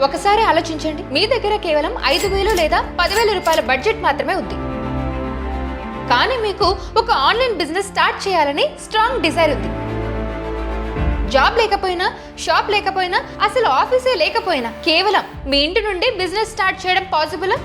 ఒకసారి ఆలోచించండి, మీ దగ్గర కేవలం 5,000 లేదా 10,000 రూపాయల బడ్జెట్ మాత్రమే ఉంది. కానీ మీకు ఒక ఆన్లైన్ బిజినెస్ స్టార్ట్ చేయాలని స్ట్రాంగ్ డిజైర్ ఉంది. జాబ్ లేకపోయినా, షాప్ లేకపోయినా, అసలు ఆఫీసే లేకపోయినా కేవలం మీ ఇంటి నుండి బిజినెస్ స్టార్ట్ చేయడం పాసిబుల్.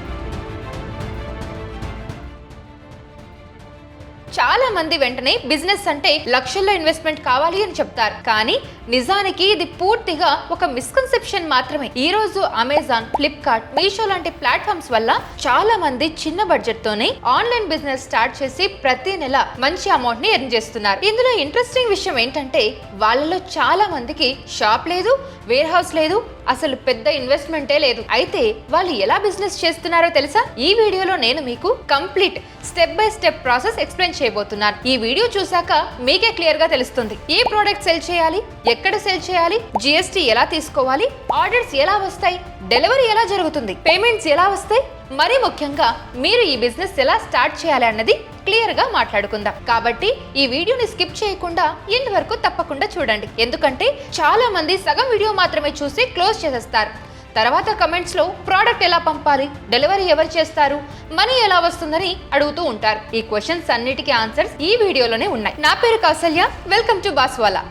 చాలా మంది వెంటనే బిజినెస్ అంటే లక్షల్లో ఇన్వెస్ట్మెంట్ కావాలి అని చెప్తారు. కానీ నిజానికి ఇది పూర్తిగా ఒక మిస్కన్సెప్షన్ మాత్రమే. ఈ రోజు అమెజాన్, ఫ్లిప్కార్ట్, మీషో లాంటి ప్లాట్ఫామ్స్ వల్ల చాలా మంది చిన్న బడ్జెట్ తోనే ఆన్లైన్ బిజినెస్ స్టార్ట్ చేసి ప్రతి నెల మంచి అమౌంట్ ని ఎర్న్ చేస్తున్నారు. ఇందులో ఇంట్రెస్టింగ్ విషయం ఏంటంటే వాళ్ళలో చాలా మందికి షాప్ లేదు, వేర్ హౌస్ లేదు, అసలు పెద్ద ఇన్వెస్ట్మెంటే లేదు. అయితే వాళ్ళు ఎలా బిజినెస్ చేస్తున్నారో తెలుసా? ఈ వీడియోలో నేను మీకు complete step by step process explain చేయబోతున్నాను. ఈ వీడియో చూసాక మీకే క్లియర్ గా తెలుస్తుంది ఏ ప్రోడక్ట్ సెల్ చేయాలి, ఎక్కడ సెల్ చేయాలి, జిఎస్టీ ఎలా తీసుకోవాలి, ఆర్డర్స్ ఎలా వస్తాయి, డెలివరీ ఎలా జరుగుతుంది, పేమెంట్స్ ఎలా వస్తాయి, మరి ముఖ్యంగా మీరు ఈ బిజినెస్ ఎలా స్టార్ట్ చేయాలి అన్నది క్లియర్ గా మాట్లాడుకుందాం. కాబట్టి ఈ వీడియోని స్కిప్ చేయకుండా ఎండ్ వరకు తప్పకుండా చూడండి. ఎందుకంటే చాలా మంది సగం వీడియో మాత్రమే చూసి క్లోజ్ చేసేస్తారు. తర్వాత కమెంట్స్ లో ప్రోడక్ట్ ఎలా పంపాలి, డెలివరీ ఎవరు చేస్తారు, మనీ ఎలా వస్తుందని అడుగుతూ ఉంటారు. ఈ క్వశ్చన్స్ అన్నిటికీ ఆన్సర్స్ ఈ వీడియోలోనే ఉన్నాయి. నా పేరు కౌసల్య, వెల్కమ్ టు బాస్వాలా.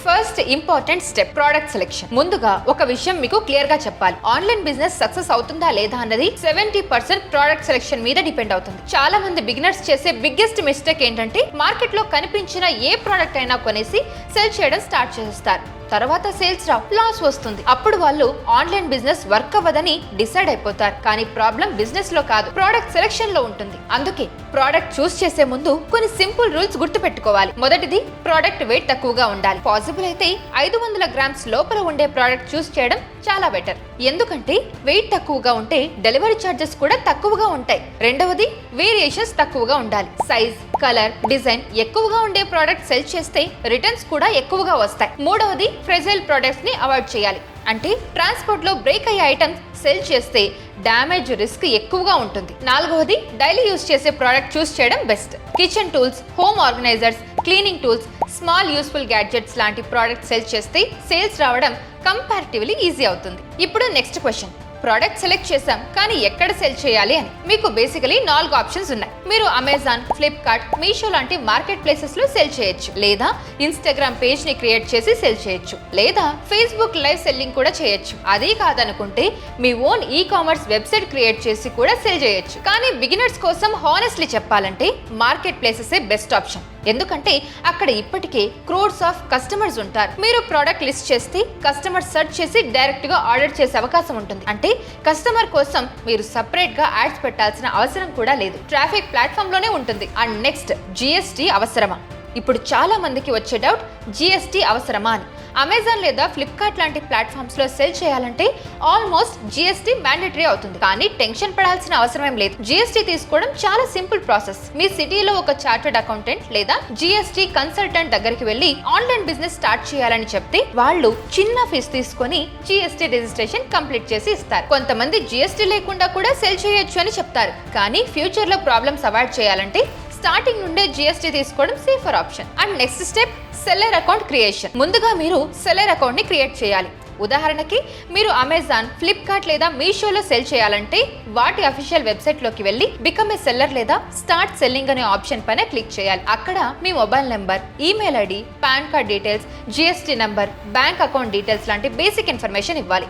First important step product selection. ముందుగా ఒక విషయం మీకు క్లియర్ గా చెప్పాలి. ఆన్లైన్ బిజినెస్ సక్సెస్ అవుతుందా లేదా అన్నది 70% ప్రోడక్ట్ సెలెక్షన్ మీద డిపెండ్ అవుతుంది. చాలా మంది బిగినర్స్ చేసే బిగ్గెస్ట్ మిస్టేక్ ఏంటంటే మార్కెట్ లో కనిపించిన ఏ ప్రోడక్ట్ అయినా కొనేసి సెల్ చేయడం స్టార్ట్ చేస్తారు. తర్వాత సేల్స్ రావు, లాస్ వస్తుంది. అప్పుడు వాళ్ళు ఆన్లైన్ బిజినెస్ వర్క్ అవ్వదని డిసైడ్ అయిపోతారు. కానీ ప్రాబ్లం బిజినెస్ లో కాదు, ప్రోడక్ట్ సెలెక్షన్ లో ఉంటుంది. అందుకే ప్రోడక్ట్ చూస్ చేసే ముందు కొన్ని సింపుల్ రూల్స్ గుర్తు పెట్టుకోవాలి. మొదటిది, ప్రోడక్ట్ వెయిట్ తక్కువగా ఉండాలి. పాసిబుల్ అయితే 500 గ్రామ్స్ లోపల ఉండే ప్రోడక్ట్ చూస్ చేయడం చాలా బెటర్. ఎందుకంటే వెయిట్ తక్కువగా ఉంటే డెలివరీ ఛార్జెస్ కూడా తక్కువగా ఉంటాయి. రెండవది, వేరియేషన్స్ తక్కువగా ఉండాలి. సైజ్, కలర్, డిజైన్ ఎక్కువగా ఉండే ప్రోడక్ట్ సెల్ చేస్తే రిటర్న్స్ కూడా ఎక్కువగా వస్తాయి. మూడవది, ఫ్రెజైల్ ప్రొడక్ట్స్ ని అవాయిడ్ చేయాలి. అంటే ట్రాన్స్పోర్ట్ లో బ్రేక్ అయ్యే ఐటమ్స్ సెల్ చేస్తే డ్యామేజ్ రిస్క్ ఎక్కువగా ఉంటుంది. నాలుగవది, డైలీ యూస్ చేసే ప్రోడక్ట్ చూస్ చేయడం best. Kitchen tools, home organisers, cleaning tools, small useful gadgets లాంటి ప్రోడక్ట్ సెల్ చేస్తే సేల్స్ రావడం కంపారిటివ్లీ ఈజీ అవుతుంది. ఇప్పుడు నెక్స్ట్ క్వశ్చన్, ప్రోడక్ట్ సెలెక్ట్ చేసాం కానీ ఎక్కడ సెల్ చేయాలి అని. మీకు బేసికలీ 4 ఆప్షన్స్ ఉన్నాయి. మీరు అమెజాన్, ఫ్లిప్కార్ట్, మీషో లాంటి మార్కెట్ ప్లేసెస్ లో సెల్ చేయొచ్చు, లేదా ఇన్స్టాగ్రామ్ పేజ్ ని క్రియేట్ చేసి సెల్ చేయొచ్చు, లేదా ఫేస్బుక్ లైవ్ సెల్లింగ్ కూడా చేయొచ్చు. అదే కాదనుకుంటే మీ own ecommerce website create చేసి కూడా సెల్ చేయొచ్చు. కానీ బిగినర్స్ కోసం హానెస్ట్లీ చెప్పాలంటే మార్కెట్ ప్లేసెస్ బెస్ట్ ఆప్షన్. ఎందుకంటే అక్కడ ఇప్పటికే క్రోర్స్ ఆఫ్ కస్టమర్స్ ఉంటారు. మీరు ప్రోడక్ట్ లిస్ట్ చేస్తే కస్టమర్ సెర్చ్ చేసి డైరెక్ట్ గా ఆర్డర్ చేసే అవకాశం ఉంటుంది. అంటే కస్టమర్ కోసం మీరు సపరేట్ గా యాడ్స్ పెట్టాల్సిన అవసరం కూడా లేదు. ట్రాఫిక్ ప్లాట్ఫామ్ లోనే ఉంటుంది. అండ్ నెక్స్ట్, జిఎస్టీ అవసరమా? ఇప్పుడు చాలా మందికి వచ్చే డౌట్, జిఎస్టీ అవసరమా అని. అమెజాన్ లేదా ఫ్లిప్కార్ట్ లాంటి ప్లాట్ఫామ్స్ లో సెల్ చేయాలంటే ఆల్మోస్ట్ జిఎస్టీ మ్యాండేటరీ అవుతుంది. కానీ టెన్షన్ పడాల్సిన అవసరం లేదు. జిఎస్టీ తీసుకోవడం చాలా సింపుల్ ప్రాసెస్. మీ సిటీలో ఒక చార్టర్డ్ అకౌంటెంట్ లేదా జిఎస్టీ కన్సల్టెంట్ దగ్గరికి వెళ్లి ఆన్లైన్ బిజినెస్ స్టార్ట్ చేయాలని చెప్తే వాళ్ళు చిన్న ఫీజు తీసుకొని జిఎస్టీ రిజిస్ట్రేషన్ కంప్లీట్ చేసి ఇస్తారు. కొంతమంది జిఎస్టీ లేకుండా కూడా సెల్ చేయొచ్చు అని చెప్తారు. కానీ ఫ్యూచర్ లో ప్రాబ్లమ్స్ అవాయిడ్ చేయాలంటే స్టార్టింగ్ నుండే జిఎస్టీ తీసుకోవడం safer option. And next step, seller account creation. ముందుగా మీరు సెల్లర్ అకౌంట్ ని క్రియేట్ చేయాలి. ఉదాహరణకి మీరు అమెజాన్, ఫ్లిప్కార్ట్ లేదా మీషోలో సెల్ చేయాలంటే వాటి అఫీషియల్ వెబ్సైట్ లోకి వెళ్ళి బికమ్ ఏ సెల్లర్ లేదా స్టార్ట్ సెల్లింగ్ అనే ఆప్షన్ పైన క్లిక్ చేయాలి. అక్కడ మీ mobile number, email ID, PAN card details, GST number, bank account details లాంటి బేసిక్ ఇన్ఫర్మేషన్ ఇవ్వాలి.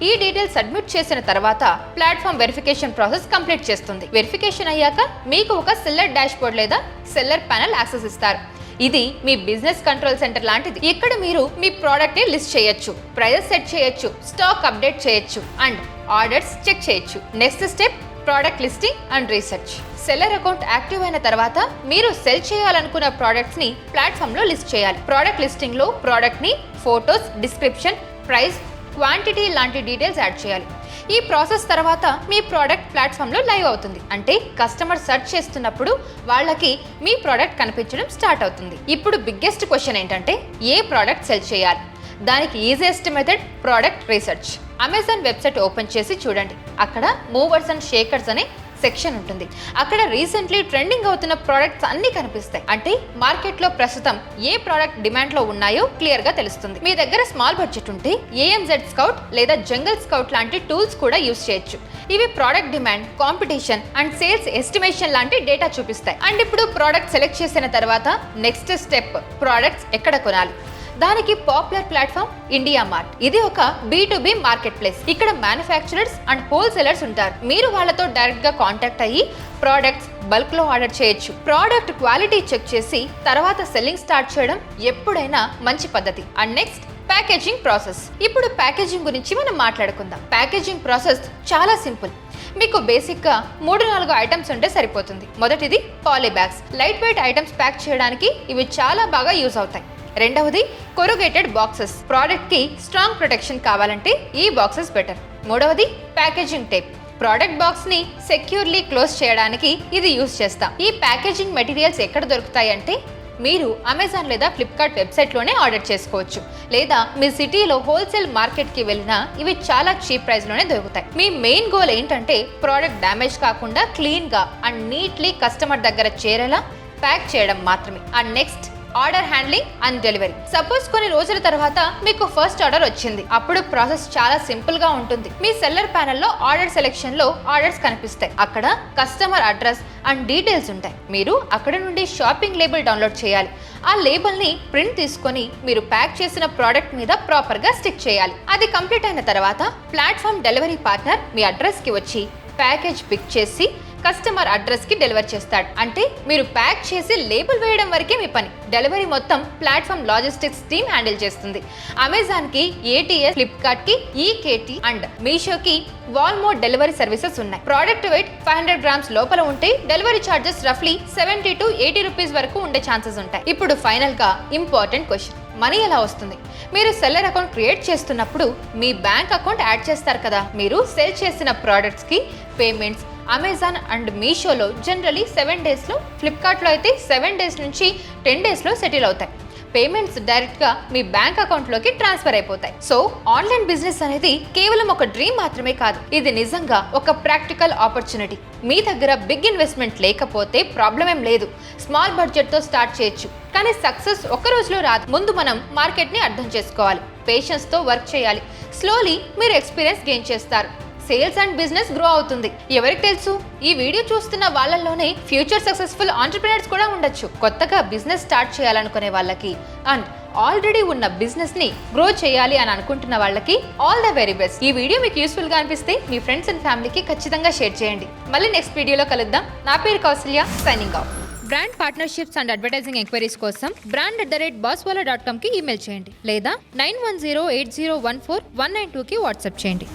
ఈ డీటెయిల్స్ సబ్మిట్ చేసిన తర్వాత ప్లాట్ఫామ్ వెరిఫికేషన్ ప్రాసెస్ కంప్లీట్ చేస్తుంది. వెరిఫికేషన్ అయ్యాక మీకు ఒక సెల్లర్ డాష్ బోర్డ్ లేదా సెల్లర్ ప్యానెల్ యాక్సెస్ ఇస్తారు. ఇది మీ బిజినెస్ కంట్రోల్ సెంటర్ లాంటిది. ఇక్కడ మీరు మీ ప్రోడక్ట్ ని లిస్ట్ చేయొచ్చు, ప్రైజెస్ సెట్ చేయొచ్చు, స్టాక్ అప్డేట్ చేయొచ్చు, అండ్ ఆర్డర్స్ చెక్ చేయొచ్చు. Next step, product listing and research. Seller account active అయిన తర్వాత మీరు సెల్ చేయాలనుకున్న ప్రోడక్ట్స్ ని ప్లాట్ఫామ్ లో లిస్ట్ చేయాలి. ప్రోడక్ట్ లిస్టింగ్ లో ప్రోడక్ట్ ని ఫోటోస్, డిస్క్రిప్షన్, ప్రైస్, క్వాంటిటీ లాంటి డీటెయిల్స్ యాడ్ చేయాలి. ఈ ప్రాసెస్ తర్వాత మీ ప్రోడక్ట్ ప్లాట్ఫామ్ లో లైవ్ అవుతుంది. అంటే కస్టమర్ సెర్చ్ చేస్తున్నప్పుడు వాళ్ళకి మీ ప్రోడక్ట్ కనిపించడం స్టార్ట్ అవుతుంది. ఇప్పుడు బిగ్గెస్ట్ క్వశ్చన్ ఏంటంటే ఏ ప్రోడక్ట్ సెల్ చేయాలి? దానికి easiest method product research. Amazon website open చేసి చూడండి. అక్కడ మూవర్స్ అండ్ షేకర్స్ అనే సెక్షన్ ఉంటుంది. అక్కడ రీసెంట్లీ ట్రెండింగ్ అవుతున్న ప్రోడక్ట్స్ అన్ని కనిపిస్తాయి. అంటే మార్కెట్ లో ప్రస్తుతం ఏ ప్రోడక్ట్ డిమాండ్ లో ఉన్నాయో క్లియర్ గా తెలుస్తుంది. మీ దగ్గర స్మాల్ బడ్జెట్ ఉంటే AMZ స్కౌట్ లేదా జంగల్ స్కౌట్ లాంటి టూల్స్ కూడా యూస్ చేయొచ్చు. ఇవి product demand, competition and sales estimation లాంటి డేటా చూపిస్తాయి. అండ్ ఇప్పుడు ప్రోడక్ట్ సెలెక్ట్ చేసిన తర్వాత నెక్స్ట్ స్టెప్ ప్రోడక్ట్స్ ఎక్కడ కొనాలి. దానికి పాపులర్ ప్లాట్ఫామ్ ఇండియా మార్ట్. ఇది ఒక B2B మార్కెట్ ప్లేస్. ఇక్కడ మ్యానుఫ్యాక్చరర్స్ అండ్ హోల్సేలర్స్ ఉంటారు. మీరు వాళ్ళతో డైరెక్ట్ గా కాంటాక్ట్ అయ్యి ప్రోడక్ట్స్ బల్క్ లో ఆర్డర్ చేయొచ్చు. ప్రోడక్ట్ క్వాలిటీ చెక్ చేసి తర్వాత సెల్లింగ్ స్టార్ట్ చేయడం ఎప్పుడైనా మంచి పద్ధతి. And next packaging process. ఇప్పుడు ప్యాకేజింగ్ గురించి మనం మాట్లాడుకుందాం. ప్యాకేజింగ్ ప్రాసెస్ చాలా సింపుల్. మీకు బేసిక్ గా 3-4 ఐటమ్స్ ఉంటే సరిపోతుంది. మొదటిది poly bags. Light weight items pack చేయడానికి ఇవి చాలా బాగా యూజ్ అవుతాయి. రెండవది కొరుగేటెడ్ బాక్సెస్. ప్రోడక్ట్ కి స్ట్రాంగ్ ప్రొటెక్షన్ కావాలంటే ఈ బాక్సెస్ బెటర్. మూడవది ప్యాకేజింగ్ టేప్. ప్రోడక్ట్ బాక్స్ ని సెక్యూర్లీ క్లోజ్ చేయడానికి ఇది యూజ్ చేస్తాం. ఈ ప్యాకేజింగ్ మెటీరియల్స్ ఎక్కడ దొరుకుతాయి అంటే మీరు అమెజాన్ లేదా ఫ్లిప్కార్ట్ వెబ్సైట్లోనే ఆర్డర్ చేసుకోవచ్చు. లేదా మీ సిటీలో హోల్సేల్ మార్కెట్కి వెళ్ళినా ఇవి చాలా చీప్ ప్రైస్లోనే దొరుకుతాయి. మీ మెయిన్ గోల్ ఏంటంటే ప్రోడక్ట్ డ్యామేజ్ కాకుండా క్లీన్గా అండ్ నీట్లీ కస్టమర్ దగ్గర చేరేలా ప్యాక్ చేయడం మాత్రమే. And next order handling and delivery. Suppose కొన్ని రోజుల తర్వాత మీకు ఫస్ట్ ఆర్డర్ వచ్చింది. అప్పుడు ప్రాసెస్ చాలా సింపుల్ గా ఉంటుంది. మీ సెల్లర్ ప్యానెల్లో ఆర్డర్ సెలెక్షన్ లో ఆర్డర్స్ కనిపిస్తాయి. అక్కడ కస్టమర్ అడ్రస్ అండ్ డీటెయిల్స్ ఉంటాయి. మీరు అక్కడ నుండి షాపింగ్ లేబుల్ డౌన్లోడ్ చేయాలి. ఆ లేబుల్ ని ప్రింట్ తీసుకొని మీరు ప్యాక్ చేసిన ప్రోడక్ట్ మీద ప్రాపర్ గా స్టిక్ చేయాలి. అది కంప్లీట్ అయిన తర్వాత ప్లాట్ఫామ్ డెలివరీ పార్ట్నర్ మీ అడ్రస్ కి వచ్చి ప్యాకేజ్ పిక్ చేసి కస్టమర్ అడ్రస్ కి డెలివర్ చేస్తాడు. అంటే మీరు ప్యాక్ చేసి లేబుల్ వేయడం వరకే మీ పని. డెలివరీ మొత్తం ప్లాట్ఫామ్ లాజిస్టిక్స్ టీమ్ హ్యాండిల్ చేస్తుంది. అమెజాన్ కి ATS, ఫ్లిప్కార్ట్ కి EKT అండ్ మీషో కి వాల్మార్ట్ డెలివరీ సర్వీసెస్ ఉన్నాయి. ప్రోడక్ట్ వెయిట్ 500 గ్రామ్స్ లోపల ఉంటే డెలివరీ చార్జెస్ రఫ్లీ 70 to 80 రూపీస్ వరకు ఉండే ఛాన్సెస్ ఉంటాయి. ఇప్పుడు ఫైనల్ గా ఇంపార్టెంట్ క్వశ్చన్, మనీ ఎలా వస్తుంది? మీరు సెల్లర్ అకౌంట్ క్రియేట్ చేస్తున్నప్పుడు మీ బ్యాంక్ అకౌంట్ యాడ్ చేస్తారు కదా. మీరు సెల్ చేసిన ప్రోడక్ట్స్ కి పేమెంట్స్ అమెజాన్ అండ్ మీషోలో జనరలీ 7 డేస్లో, ఫ్లిప్కార్ట్లో అయితే 7 డేస్ నుంచి 10 డేస్లో సెటిల్ అవుతాయి. పేమెంట్స్ డైరెక్ట్గా మీ బ్యాంక్ అకౌంట్లోకి ట్రాన్స్ఫర్ అయిపోతాయి. సో ఆన్లైన్ బిజినెస్ అనేది కేవలం ఒక డ్రీమ్ మాత్రమే కాదు, ఇది నిజంగా ఒక ప్రాక్టికల్ ఆపర్చునిటీ. మీ దగ్గర బిగ్ ఇన్వెస్ట్మెంట్ లేకపోతే ప్రాబ్లం ఏం లేదు. స్మాల్ బడ్జెట్తో స్టార్ట్ చేయొచ్చు. కానీ సక్సెస్ ఒక్క రోజులో రాదు. ముందు మనం మార్కెట్ని అర్థం చేసుకోవాలి, పేషెన్స్తో వర్క్ చేయాలి. స్లోలీ మీరు ఎక్స్పీరియన్స్ గెయిన్ చేస్తారు. సేల్స్ అండ్ బిజినెస్ గ్రో అవుతుంది. ఎవరికి తెలుసు, ఈ వీడియో చూస్తున్న వాళ్ళలోనే ఫ్యూచర్ సక్సెస్ఫుల్ ఆంటర్‌ప్రెన్యూర్స్ కూడా ఉండొచ్చు. కొత్తగా బిజినెస్ స్టార్ట్ చేయాలనుకునే వాళ్ళకి అండ్ ఆల్రెడీ ఉన్న బిజినెస్ ని గ్రో చేయాలి అని అనుకుంటున్న వాళ్ళకి ఆల్ ద వెరీ బెస్ట్. ఈ వీడియో మీకు యూస్ఫుల్ గా అనిపిస్తే మీ ఫ్రెండ్స్ అండ్ ఫ్యామిలీకి ఖచ్చితంగా షేర్ చేయండి. మళ్ళీ నెక్స్ట్ వీడియోలో కలుద్దాం. నా పేరు Kausalya, signing off. Brand partnerships and advertising enquiries కోసం brand@bosswala.com కి ఈమెయిల్ చేయండి లేదా 9108014192కి వాట్సాప్ చేయండి.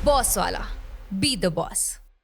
Bosswala. Be the boss.